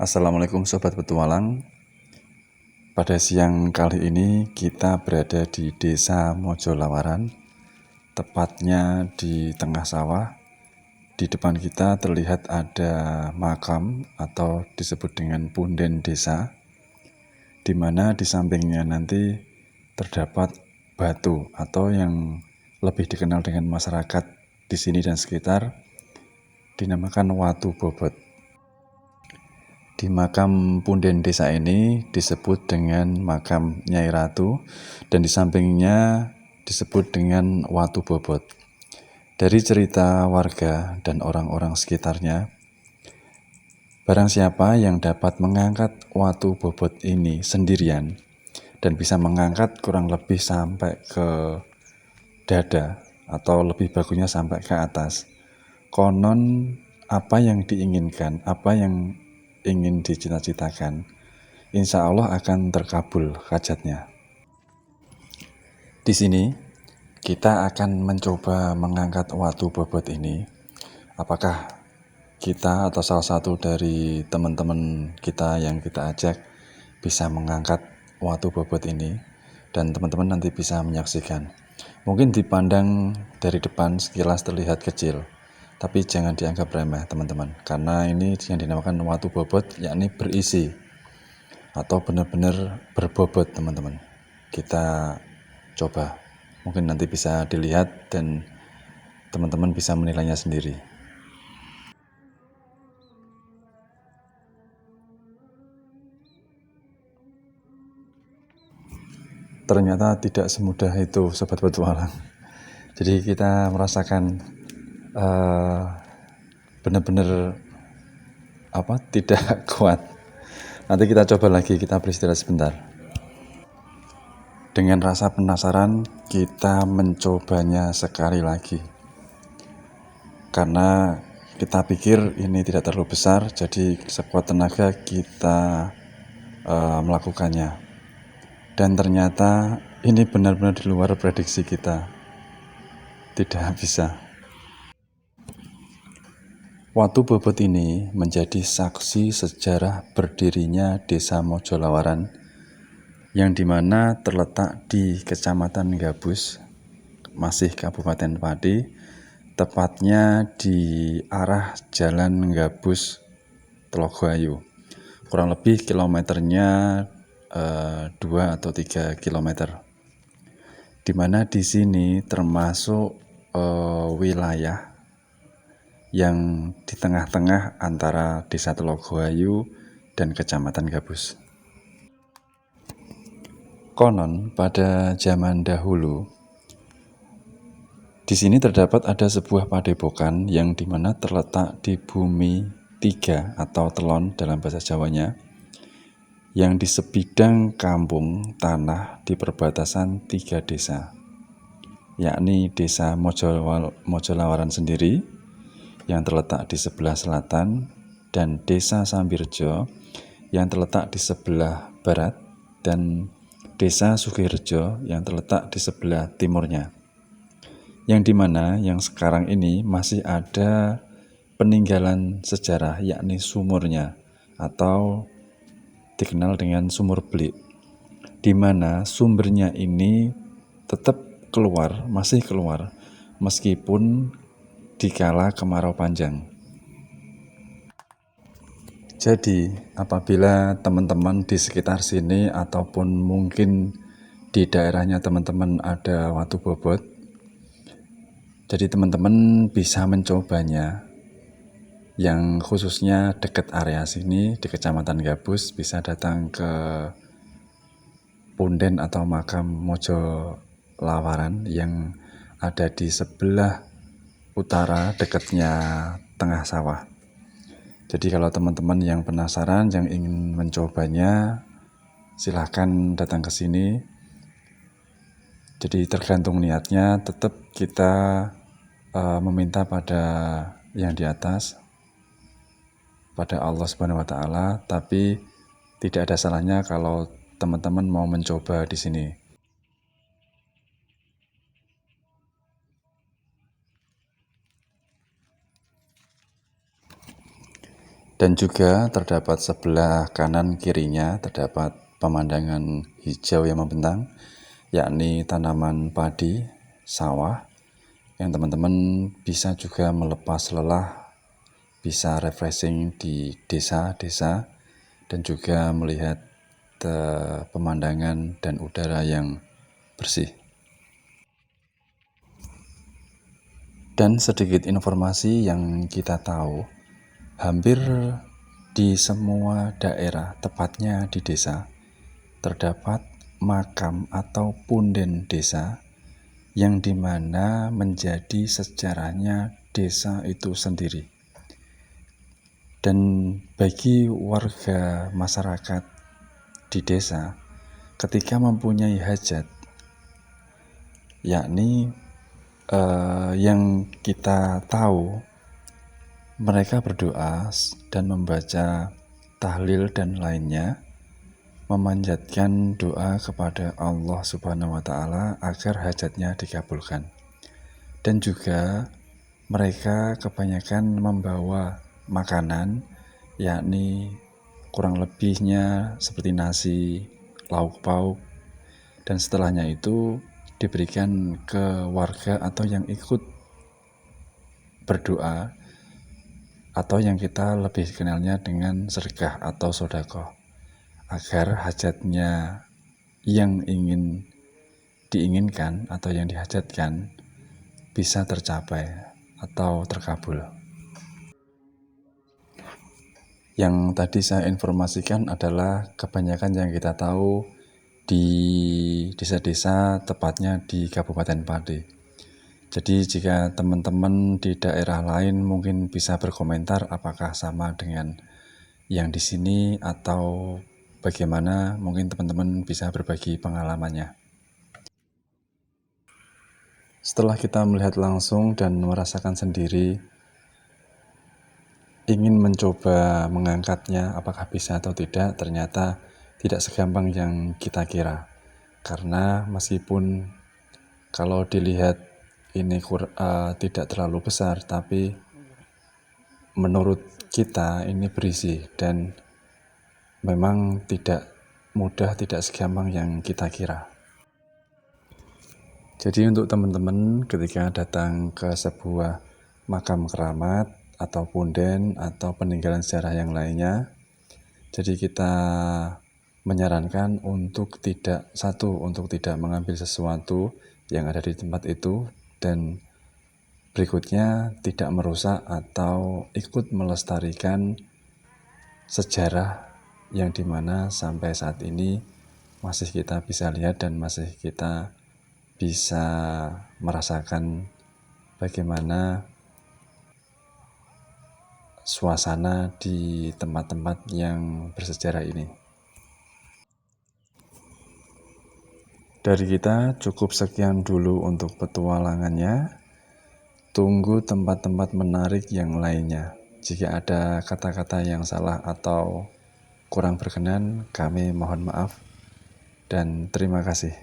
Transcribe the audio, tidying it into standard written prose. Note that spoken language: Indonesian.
Assalamualaikum Sobat Petualang. Pada siang kali ini kita berada di Desa Mojolawaran, tepatnya di tengah sawah. Di depan kita terlihat ada makam atau disebut dengan punden desa, di mana di sampingnya nanti terdapat batu atau yang lebih dikenal dengan masyarakat di sini dan sekitar dinamakan Watu Bobot. Di makam punden desa ini disebut dengan makam Nyai Ratu dan di sampingnya disebut dengan Watu Bobot. Dari cerita warga dan orang-orang sekitarnya, barang siapa yang dapat mengangkat Watu Bobot ini sendirian dan bisa mengangkat kurang lebih sampai ke dada atau lebih bagusnya sampai ke atas, konon apa yang diinginkan, apa yang ingin dicita-citakan, insya Allah akan terkabul hajatnya. Di sini kita akan mencoba mengangkat Watu Bobot ini. Apakah kita atau salah satu dari teman-teman kita yang kita ajak bisa mengangkat Watu Bobot ini, dan teman-teman nanti bisa menyaksikan. Mungkin dipandang dari depan sekilas terlihat kecil, tapi jangan dianggap remeh teman-teman, karena ini yang dinamakan Watu Bobot, yakni berisi atau benar-benar berbobot teman-teman. Kita coba, mungkin nanti bisa dilihat dan teman-teman bisa menilainya sendiri. Ternyata tidak semudah itu Sobat Petualang. Jadi kita merasakan benar-benar tidak kuat. Nanti kita coba lagi, kita beristirahat sebentar. Dengan rasa penasaran kita mencobanya sekali lagi, karena kita pikir ini tidak terlalu besar, jadi sekuat tenaga kita melakukannya. Dan ternyata ini benar-benar di luar prediksi kita, tidak bisa. Watu Bobot ini menjadi saksi sejarah berdirinya Desa Mojolawaran, yang dimana terletak di Kecamatan Gabus, masih Kabupaten Pati, tepatnya di arah Jalan Gabus Telogoayu. Kurang lebih kilometernya 2 atau 3 kilometer. Dimana di sini termasuk wilayah yang di tengah-tengah antara Desa Telogoayu dan Kecamatan Gabus. Konon pada zaman dahulu di sini terdapat ada sebuah padepokan yang dimana terletak di bumi tiga atau telon dalam bahasa Jawanya, yang di sebidang kampung tanah di perbatasan 3 desa, yakni Desa Mojolawaran sendiri yang terletak di sebelah selatan, dan Desa Sambirjo yang terletak di sebelah barat, dan Desa Sugirejo yang terletak di sebelah timurnya, yang dimana yang sekarang ini masih ada peninggalan sejarah, yakni sumurnya atau dikenal dengan Sumur Belik, dimana sumbernya ini tetap keluar, masih keluar meskipun dikala kemarau panjang. Jadi apabila teman-teman di sekitar sini ataupun mungkin di daerahnya teman-teman ada Watu Bobot, jadi teman-teman bisa mencobanya. Yang khususnya dekat area sini di Kecamatan Gabus, bisa datang ke punden atau makam Mojolawaran yang ada di sebelah utara dekatnya tengah sawah. Jadi kalau teman-teman yang penasaran, yang ingin mencobanya, silahkan datang ke sini. Jadi tergantung niatnya, tetap kita meminta pada yang di atas, pada Allah Subhanahu wa Ta'ala, tapi tidak ada salahnya kalau teman-teman mau mencoba di sini. Dan juga terdapat sebelah kanan kirinya terdapat pemandangan hijau yang membentang, yakni tanaman padi, sawah, yang teman-teman bisa juga melepas lelah, bisa refreshing di desa-desa, dan juga melihat pemandangan dan udara yang bersih. Dan sedikit informasi yang kita tahu, hampir di semua daerah, tepatnya di desa, terdapat makam atau punden desa yang dimana menjadi sejarahnya desa itu sendiri. Dan bagi warga masyarakat di desa, ketika mempunyai hajat, yakni yang kita tahu, mereka berdoa dan membaca tahlil dan lainnya, memanjatkan doa kepada Allah Subhanahu wa Ta'ala agar hajatnya dikabulkan. Dan juga mereka kebanyakan membawa makanan, yakni kurang lebihnya seperti nasi, lauk pauk, dan setelahnya itu diberikan ke warga atau yang ikut berdoa, atau yang kita lebih kenalnya dengan sedekah atau sedekah, agar hajatnya yang diinginkan atau yang dihajatkan bisa tercapai atau terkabul. Yang tadi saya informasikan adalah kebanyakan yang kita tahu di desa-desa, tepatnya di Kabupaten Pati. Jadi jika teman-teman di daerah lain mungkin bisa berkomentar apakah sama dengan yang di sini atau bagaimana, mungkin teman-teman bisa berbagi pengalamannya. Setelah kita melihat langsung dan merasakan sendiri, ingin mencoba mengangkatnya apakah bisa atau tidak, ternyata tidak segampang yang kita kira. Karena meskipun kalau dilihat ini tidak terlalu besar, tapi menurut kita ini berisi dan memang tidak mudah, tidak segampang yang kita kira. Jadi untuk teman-teman ketika datang ke sebuah makam keramat atau punden atau peninggalan sejarah yang lainnya, jadi kita menyarankan untuk tidak mengambil sesuatu yang ada di tempat itu, dan berikutnya tidak merusak atau ikut melestarikan sejarah yang dimana sampai saat ini masih kita bisa lihat dan masih kita bisa merasakan bagaimana suasana di tempat-tempat yang bersejarah ini. Dari kita cukup sekian dulu untuk petualangannya. Tunggu tempat-tempat menarik yang lainnya. Jika ada kata-kata yang salah atau kurang berkenan, kami mohon maaf dan terima kasih.